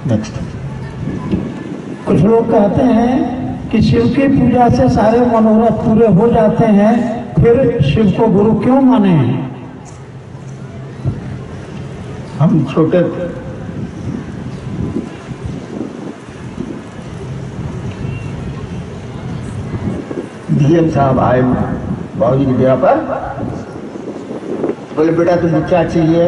Next. कुछ लोग कहते हैं कि शिव की पूजा से सारे मनोरथ पूरे हो जाते हैं, फिर शिव को गुरु क्यों माने? हम छोटे डीएम साहब आए बाबूजी की डेरा पर, बोले बेटा तुमको क्या चाहिए?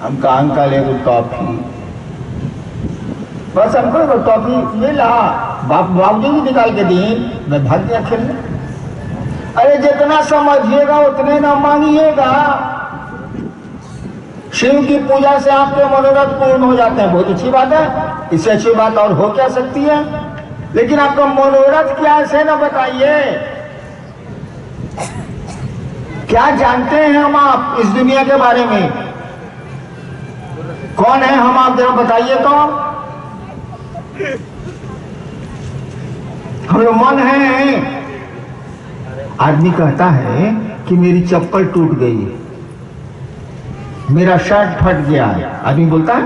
हम कहा अंकल एगो टॉफी, बस हमको टॉफी मिला। बाबूजी भी निकाल के दी, मैं भाग गया खेलने। अरे जितना समझिएगा उतने ना मांगिएगा। शिव की पूजा से आपके मनोरथ पूर्ण हो जाते हैं, बहुत अच्छी बात है, इससे अच्छी बात और हो क्या सकती है। लेकिन आपका मनोरथ क्या है से ना बताइए। क्या जानते हैं हम आप इस दुनिया के बारे में? कौन है हम आप जरा बताइए तो। हम लोग मन है। आदमी कहता है कि मेरी चप्पल टूट गई, मेरा शर्ट फट गया, आदमी बोलता है।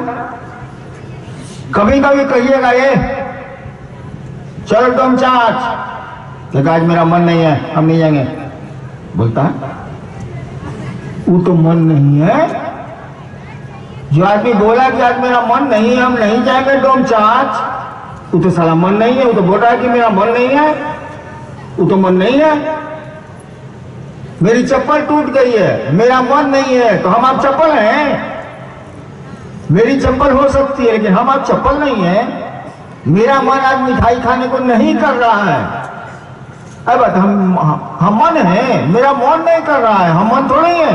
कभी कभी कहिएगा ये चलो तुम चाच, आज मेरा मन नहीं है हम नहीं जाएंगे, बोलता है। वो तो मन नहीं है। जो आदमी बोला कि आज मेरा मन नहीं है हम नहीं जाएंगे तुम चाच, वो तो साला मन नहीं है। वो तो बोल रहा है कि मेरा मन नहीं है, वो तो मन नहीं है। मेरी चप्पल टूट गई है, मेरा मन नहीं है, तो हम आप चप्पल हैं। मेरी चप्पल हो सकती है लेकिन हम आप चप्पल नहीं है। मेरा मन आज मिठाई खाने को नहीं कर रहा है। अब हम मन है, मेरा मन नहीं कर रहा है, हम मन थोड़ी है।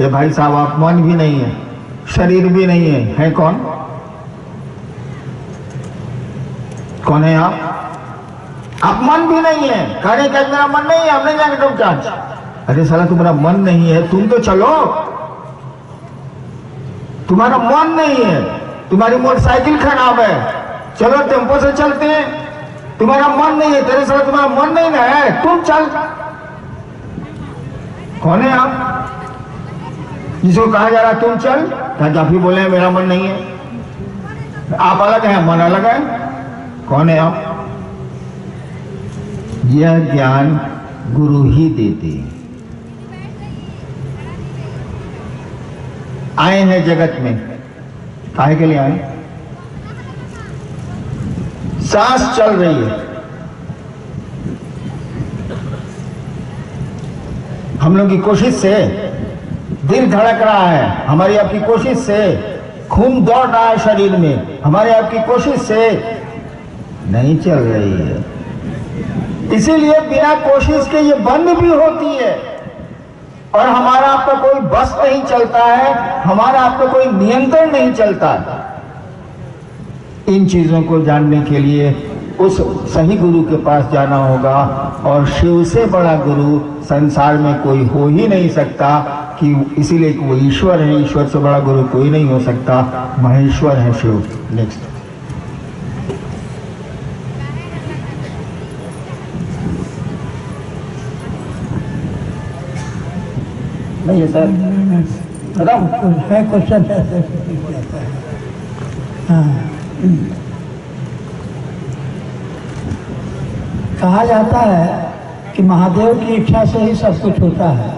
ये भाई साहब आप मन भी नहीं है, शरीर भी नहीं है कौन? कौन है आप? आप मन भी नहीं है। कहने का मेरा मन नहीं है हम नहीं जाएंगे तुम चाच। अरे साला तुम्हारा मन नहीं है, तुम तो चलो। तुम्हारा मन नहीं है, तुम्हारी मोटरसाइकिल खराब है, चलो टेम्पो से चलते हैं। तुम्हारा मन नहीं है, तेरे साथ तुम्हारा मन नहीं ना है, तुम चल। कौन है आप जिसको कहा जा रहा तुम चल? क्या आप ही बोले मेरा मन नहीं है? आप अलग है, मन अलग है। कौन है आप? यह ज्ञान गुरु ही देते। आए हैं जगत में काहे के लिए आए? सांस चल रही है, हम लोग की कोशिश से दिल धड़क रहा है, हमारी आपकी कोशिश से खून दौड़ रहा है शरीर में, हमारे आपकी कोशिश से नहीं चल रही है। इसीलिए बिना कोशिश के ये बंद भी होती है और हमारा आपका कोई बस नहीं चलता है, हमारा आपका कोई नियंत्रण नहीं चलता। इन चीजों को जानने के लिए उस सही गुरु के पास जाना होगा। और शिव से बड़ा गुरु संसार में कोई हो ही नहीं सकता, कि इसीलिए वो ईश्वर है। ईश्वर से बड़ा गुरु कोई नहीं हो सकता, महेश्वर है शिव। नेक्स्ट। नहीं है सर, बताओ है क्वेश्चन है। कहा जाता है कि महादेव की इच्छा से ही सब कुछ होता है,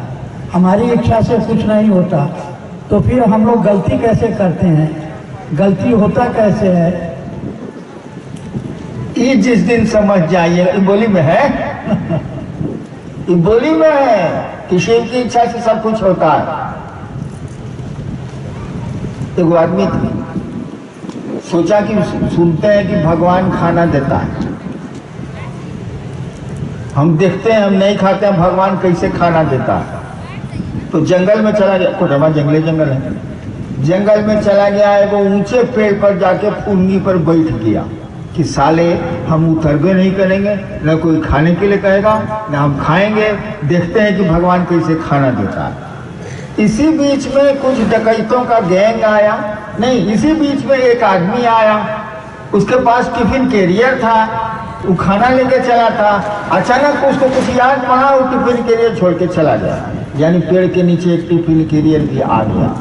हमारी इच्छा से कुछ नहीं होता। तो फिर हम लोग गलती कैसे करते हैं? गलती होता कैसे है? ये जिस दिन समझ जाइए, बोली में है ये बोली में है कि शिव की इच्छा से सब कुछ होता है। एक आदमी सोचा कि सुनते हैं कि भगवान खाना देता है, हम देखते हैं हम नहीं खाते हैं भगवान कैसे खाना देता है। तो जंगल में चला गया, कोटरमा जंगल है, जंगल में चला गया, वो ऊंचे पेड़ पर जाके फुनगी पर बैठ गया कि साले हम उतरबे नहीं करेंगे, न कोई खाने के लिए कहेगा न हम खाएंगे, देखते हैं कि भगवान कैसे खाना देता है। इसी बीच में कुछ डकैतों का गैंग आया, नहीं इसी बीच में एक आदमी आया, उसके पास टिफिन कैरियर था, वो खाना लेके चला था। अचानक उसको कुछ याद पड़ा, वो टिफिन कैरियर छोड़ के चला गया, यानी पेड़ के नीचे एक टिफिन कैरियर भी आ गया,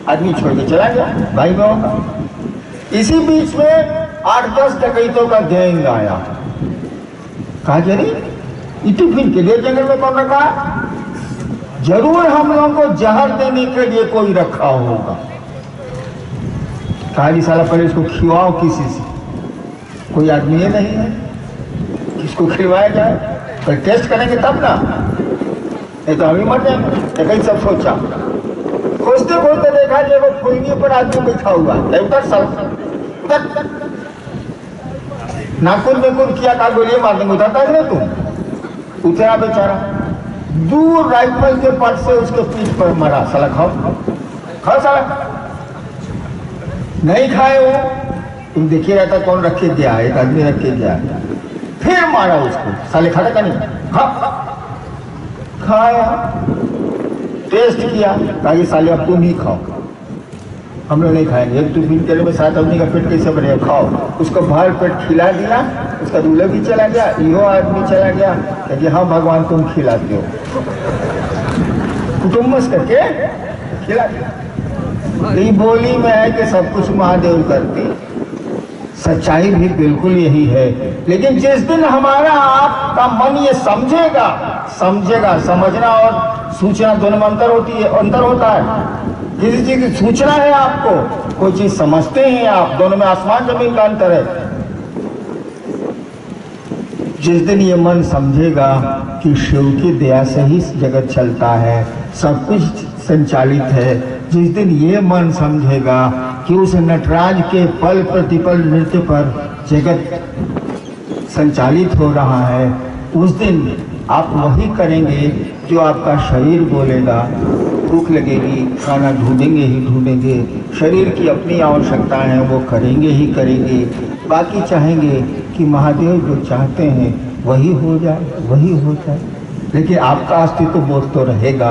आदमी छोड़ के चला गया। भाई बहनों इसी बीच में 8-10 डकैतों का गैंग आया। कहा जरी ये टिफिन के लिए जंगल में कौन रखा? जरूर हम लोगों को जहर देने के लिए कोई रखा होगा। कहा जी साला पहले इसको खिलवाओ किसी से, कोई आदमी ये नहीं है किसको खिलवाया जाए, पर टेस्ट करेंगे तब ना, नहीं तो हम ही मर जाएंगे। कहीं सब सोचा, खोजते खोजते देखा कि वो फुलगी पर आदमी बैठा हुआ है। उतर साला नाकुन बेकुन किया, का गोलियां मार देंगे, उतरता है तुम? उतरा बेचारा, दूर राइफल के पट से उसके पीठ पर मरा। साला खाओ खाओ साला, नहीं खाए वो, तुम देखिए रहता कौन रख के गया, एक आदमी रख के गया, फिर मारा उसको। साले खाता का नहीं, खाया, टेस्ट किया, कहा कि साले अब तुम ही खाओ, हम लोग नहीं खाएंगे। एक टिफिन के में 7 आदमी का पेट कैसे भरेगा, खाओ। उसको भर पेट खिला दिया, उसका दूल्हा भी चला गया, यो आदमी चला गया कि हाँ भगवान तुम खिलाते हो, कुटुम्बस करके खिला दिया। ये बोली में है कि सब कुछ महादेव करते, सच्चाई भी बिल्कुल यही है। लेकिन जिस दिन हमारा आपका मन ये समझेगा, समझना और सूचना दोनों में अंतर होता है। किसी चीज की सूचना है आपको, कोई चीज समझते हैं आप, दोनों में आसमान जमीन का अंतर है। जिस दिन ये मन समझेगा कि शिव की दया से ही जगत चलता है, सब कुछ संचालित है, जिस दिन ये मन समझेगा कि उस नटराज के पल प्रतिपल नृत्य पर जगत संचालित हो रहा है, उस दिन आप वही करेंगे जो आपका शरीर बोलेगा। भूख लगेगी, खाना ढूंढेंगे ही ढूंढेंगे, शरीर की अपनी आवश्यकताएं हैं वो करेंगे ही करेंगे, बाकी चाहेंगे कि महादेव जो चाहते हैं वही हो जाए। लेकिन आपका अस्तित्व बोध तो रहेगा,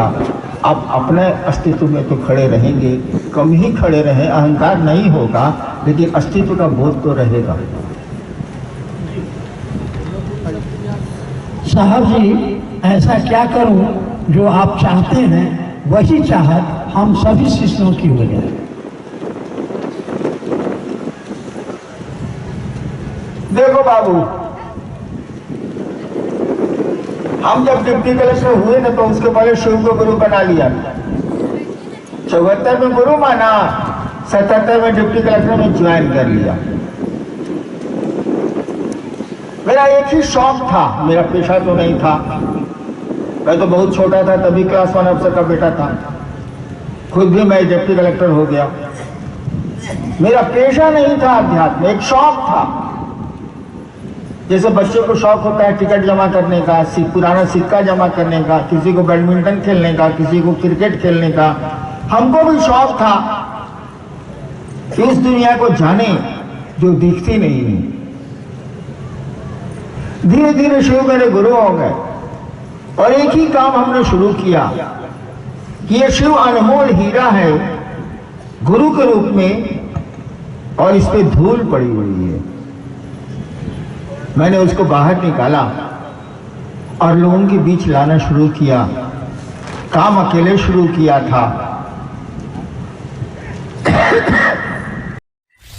आप अपने अस्तित्व में तो खड़े रहेंगे, कम ही खड़े रहें, अहंकार नहीं होगा, लेकिन अस्तित्व का बोध तो रहेगा। साहब जी, ऐसा क्या करूं जो आप चाहते हैं वही चाहत हम सभी शिष्यों की हो जाए। देखो बाबू, हम जब डिप्टी कलेक्टर हुए ना तो उसके पहले शिव को गुरु बना लिया। 74 में गुरु माना, 77 में डिप्टी कलेक्टर में ज्वाइन कर लिया। मेरा एक ही शौक था, मेरा पेशा तो नहीं था। मैं तो बहुत छोटा था तभी क्लास 1 अफसर का बेटा था, खुद भी मैं डिप्टी कलेक्टर हो गया। मेरा पेशा नहीं था अध्यात्म, एक शौक था। जैसे बच्चे को शौक होता है टिकट जमा करने का, पुराना सिक्का जमा करने का, किसी को बैडमिंटन खेलने का, किसी को क्रिकेट खेलने का, हमको भी शौक था कि उस दुनिया को जाने जो दिखती नहीं है। धीरे धीरे शिव मेरे गुरु हो गए और एक ही काम हमने शुरू किया कि ये शिव अनमोल हीरा है गुरु के रूप में और इस पे धूल पड़ी हुई है। मैंने उसको बाहर निकाला और लोगों के बीच लाना शुरू किया। काम अकेले शुरू किया था।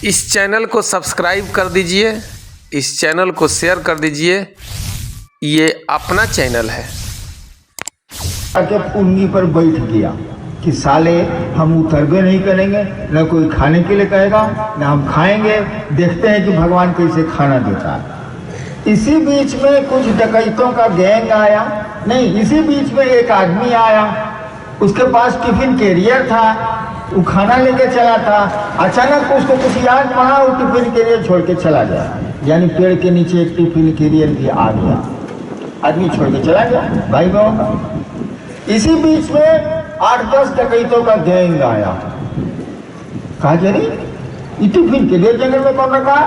इस चैनल को सब्सक्राइब कर दीजिए, इस चैनल को शेयर कर दीजिए। ये अपना चैनल है। आके उंगली पर बैठ गया कि साले हम उतरबे नहीं करेंगे, न कोई खाने के लिए कहेगा न हम खाएंगे, देखते हैं कि भगवान कैसे खाना देता है। इसी बीच में कुछ डकैतों का गैंग आया, नहीं इसी बीच में एक आदमी आया, उसके पास टिफिन कैरियर था, वो खाना लेके चला था। अचानक उसको कुछ याद पड़ा, वो टिफिन कैरियर छोड़ के चला गया। यानी पेड़ के नीचे एक टिफिन कैरियर भी आ गया, आदमी छोड़ के चला गया, भाई बहन का। इसी बीच में 8-10 डकैतों का गैंग आया। कहा जरी ये टिफिन कैरियर जंगल में कौन रखा?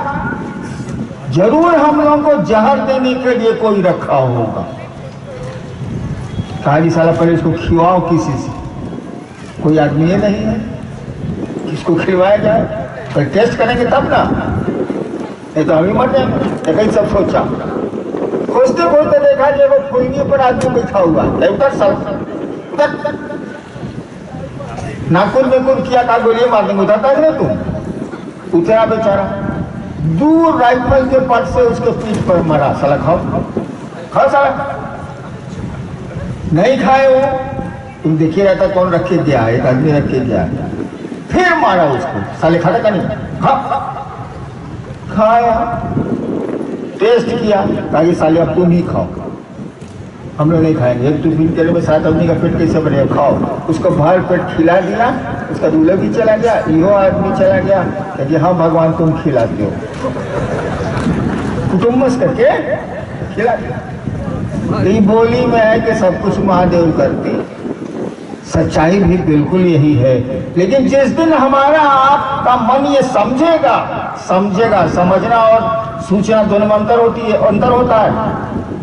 जरूर हम लोगों को जहर देने के लिए कोई रखा होगा। कहा जी साला पहले इसको खिलवाओ किसी से, कोई आदमी ये नहीं है किसको खिलवाया जाए, पर टेस्ट करेंगे तब ना, नहीं तो हम ही मर जाएंगे। कहीं सब सोचा, खोजते खोजते देखा कि वो फुलगी पर आदमी बैठा हुआ है। उतर साला, नाकुन बेकुन किया, का गोलियां मार देंगे, उतरता है तुम? उतरा बेचारा, दूर राइफल के पट से उसके पीठ पर मरा। साला खाओ खाओ साला, नहीं खाए वो, तुम देखिए रहता कौन रख के गया, एक आदमी रख के गया, फिर मारा उसको। साले खाता का नहीं, खा खाया, टेस्ट किया, कहा कि साले अब तुम ही खाओ, हम लोग नहीं खाएंगे। एक टिफिन के में 7 आदमी का पेट कैसे बनेगा, खाओ। उसको भर पेट खिला दिया, उसका दूल्हा भी चला गया, यो आदमी चला गया, कि हाँ भगवान तुम खिलाते हो, कुटुम्बस करके खिला दिया। ये बोली में है कि सब कुछ महादेव करते, सच्चाई भी बिल्कुल यही है। लेकिन जिस दिन हमारा आपका मन ये समझेगा, समझना और सूचना दोनों में अंतर होता है।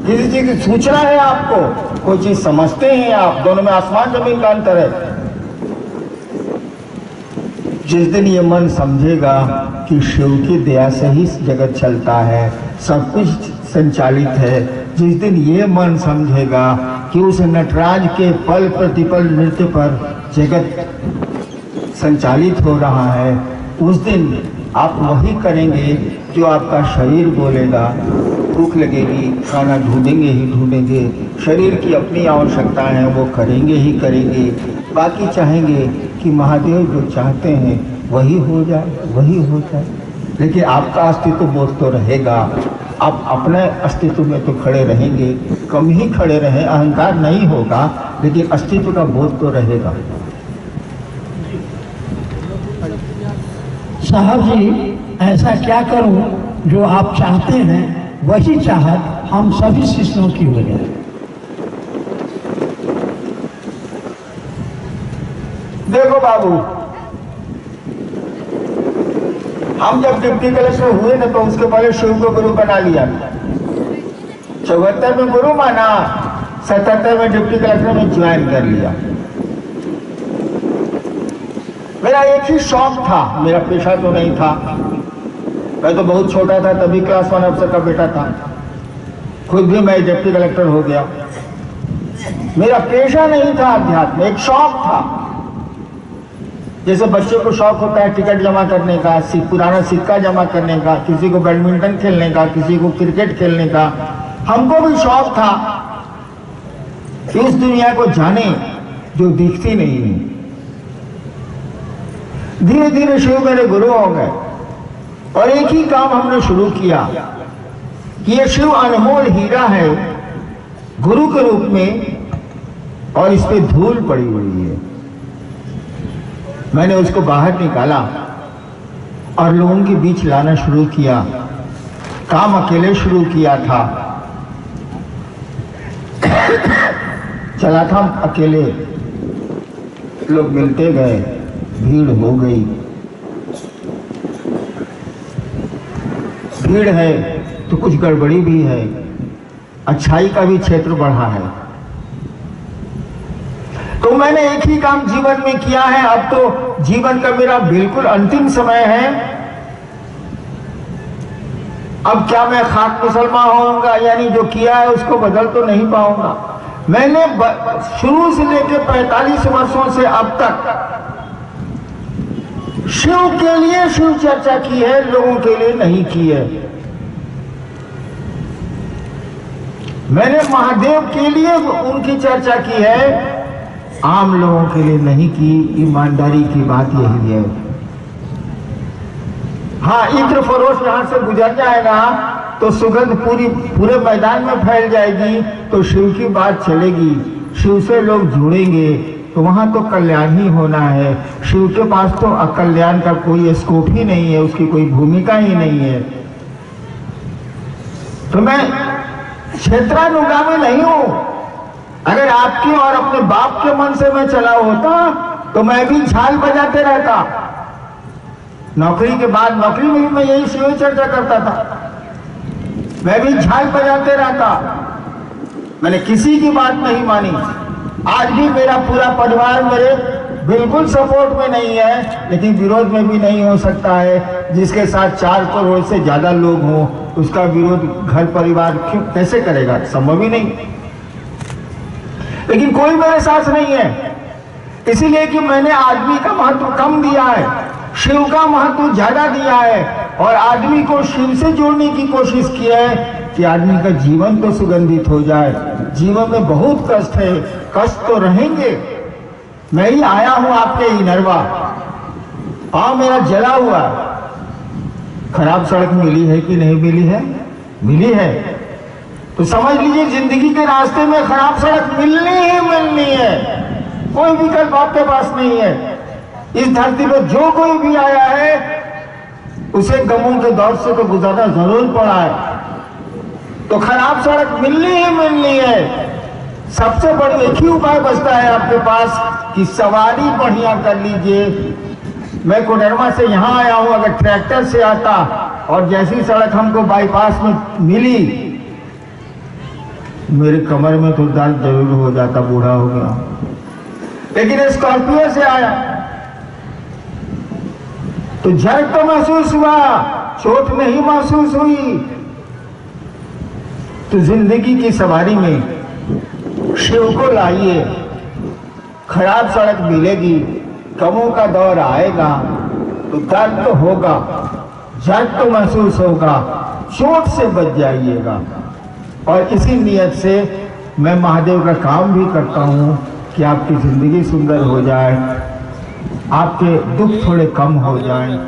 किसी चीज की सूचना है आपको, कोई चीज समझते हैं आप, दोनों में आसमान जमीन का अंतर है। जिस दिन ये मन समझेगा कि शिव की दया से ही जगत चलता है, सब कुछ संचालित है, जिस दिन ये मन समझेगा कि उस नटराज के पल प्रतिपल नृत्य पर जगत संचालित हो रहा है, उस दिन आप वही करेंगे जो आपका शरीर बोलेगा। भूख लगेगी, खाना ढूंढेंगे ही ढूंढेंगे, शरीर की अपनी आवश्यकता है वो करेंगे ही करेंगे, बाकी चाहेंगे कि महादेव जो चाहते हैं वही हो जाए। लेकिन आपका अस्तित्व बोध तो रहेगा, आप अपने अस्तित्व में तो खड़े रहेंगे, कम ही खड़े रहें, अहंकार नहीं होगा, लेकिन अस्तित्व का बोध तो रहेगा। साहब जी, ऐसा क्या करूं जो आप चाहते हैं वही चाहत हम सभी शिष्यों की हो जाए। देखो बाबू, हम जब डिप्टी कलेक्टर हुए ना तो उसके पहले शिव को गुरु बना लिया। 74 में गुरु माना, 77 में डिप्टी कलेक्टर में ज्वाइन कर लिया। मेरा एक ही शौक था, मेरा पेशा तो नहीं था। मैं तो बहुत छोटा था तभी क्लास 1 अफसर का बेटा था, खुद भी मैं डिप्टी कलेक्टर हो गया। मेरा पेशा नहीं था अध्यात्म, एक शौक था। जैसे बच्चों को शौक होता है टिकट जमा करने का, पुराना सिक्का जमा करने का, किसी को बैडमिंटन खेलने का, किसी को क्रिकेट खेलने का, हमको भी शौक था कि उस दुनिया को जाने जो दिखती नहीं है। धीरे धीरे शिव मेरे गुरु हो गए और एक ही काम हमने शुरू किया कि ये शिव अनमोल हीरा है गुरु के रूप में, और इस पे धूल पड़ी हुई है। मैंने उसको बाहर निकाला और लोगों के बीच लाना शुरू किया। काम अकेले शुरू किया था, चला था अकेले, लोग मिलते गए, भीड़ हो गई। भीड़ है तो कुछ गड़बड़ी भी है, अच्छाई का भी क्षेत्र बढ़ा है। तो मैंने एक ही काम जीवन में किया है। अब तो जीवन का मेरा बिल्कुल अंतिम समय है। अब क्या मैं खाक मुसलमान होऊंगा, यानी जो किया है उसको बदल तो नहीं पाऊंगा। मैंने शुरू से लेकर 45 वर्षों से अब तक शिव के लिए शिव चर्चा की है, लोगों के लिए नहीं की है। मैंने महादेव के लिए उनकी चर्चा की है, आम लोगों के लिए नहीं की। ईमानदारी की बात यही है। हाँ, इत्र फरोश यहां से गुजर जाएगा तो सुगंध पूरे मैदान में फैल जाएगी, तो शिव की बात चलेगी, शिव से लोग जुड़ेंगे, तो वहां तो कल्याण ही होना है। शिव के पास तो अकल्याण का कोई स्कोप ही नहीं है, उसकी कोई भूमिका ही नहीं है। तो मैं क्षेत्रानुगामी नहीं हूं। अगर आपके और अपने बाप के मन से मैं चला होता तो मैं भी झाल बजाते रहता। नौकरी के बाद नौकरी में भी मैं यही शिव चर्चा करता था, मैं भी झाल बजाते रहता। मैंने किसी की बात नहीं मानी। आज भी मेरा पूरा परिवार मेरे बिल्कुल सपोर्ट में नहीं है, लेकिन विरोध में भी नहीं हो सकता है। जिसके साथ 4 करोड़ से ज्यादा लोग हों उसका विरोध घर परिवार क्यों कैसे करेगा, संभव ही नहीं। लेकिन कोई मेरे साथ नहीं है, इसीलिए कि मैंने आदमी का महत्व कम दिया है। शिव का महत्व ज्यादा दिया है और आदमी को शिव से जोड़ने की कोशिश की है कि आदमी का जीवन तो सुगंधित हो जाए। जीवन में बहुत कष्ट है, कष्ट तो रहेंगे। मैं ही आया हूं आपके इनरवा, पाँव मेरा जला हुआ। खराब सड़क मिली है कि नहीं मिली है? मिली है। तो समझ लीजिए जिंदगी के रास्ते में खराब सड़क मिलनी ही मिलनी है, कोई विकल्प आपके पास नहीं है। इस धरती पर जो कोई भी आया है उसे गमों के दौर से तो गुजरना जरूर पड़ा है। तो खराब सड़क मिलनी ही मिलनी है। सबसे बड़ी एक ही उपाय बचता है आपके पास कि सवारी बढ़िया कर लीजिए। मैं कोडरमा से यहाँ आया हूँ, अगर ट्रैक्टर से आता और जैसी सड़क हमको बाईपास में मिली, मेरे कमर में तो दर्द जरूर हो जाता, बूढ़ा हो गया। लेकिन स्कॉर्पियो से आया तो झटका तो महसूस हुआ, चोट नहीं महसूस हुई। तो जिंदगी की सवारी में शिव को लाइए। खराब सड़क मिलेगी, गमों का दौर आएगा तो दर्द तो होगा, झटका तो महसूस होगा, चोट से बच जाइएगा। और इसी नियत से मैं महादेव का काम भी करता हूँ कि आपकी जिंदगी सुंदर हो जाए, आपके दुख थोड़े कम हो जाएं।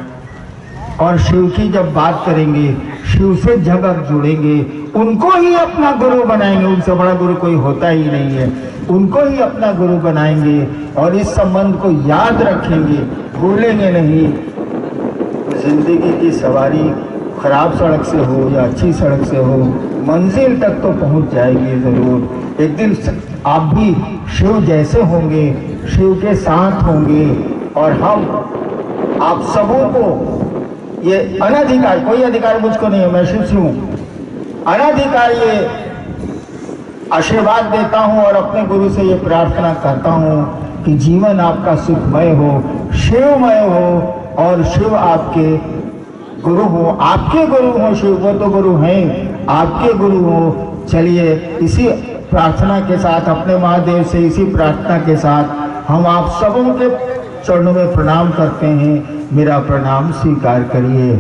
और शिव की जब बात करेंगे, शिव से जब आप जुड़ेंगे, उनको ही अपना गुरु बनाएंगे। उनसे बड़ा गुरु कोई होता ही नहीं है। उनको ही अपना गुरु बनाएंगे और इस संबंध को याद रखेंगे, भूलेंगे नहीं। जिंदगी की सवारी खराब सड़क से हो या अच्छी सड़क से हो, मंजिल तक तो पहुंच जाएगी जरूर। एक दिन आप भी शिव जैसे होंगे, शिव के साथ होंगे और हम आप सबों को ये अनधिकार, कोई अधिकार मुझको नहीं है, मैं शिव से हूं, अनधिकार ये आशीर्वाद देता हूं और अपने गुरु से ये प्रार्थना करता हूं कि जीवन आपका सुखमय हो, शिवमय हो और शिव आपके गुरु हो, आपके गुरु हो। शिव वो तो गुरु हैं, आपके गुरु हो। चलिए इसी प्रार्थना के साथ, अपने महादेव से इसी प्रार्थना के साथ हम आप सबों के चरणों में प्रणाम करते हैं। मेरा प्रणाम स्वीकार करिए।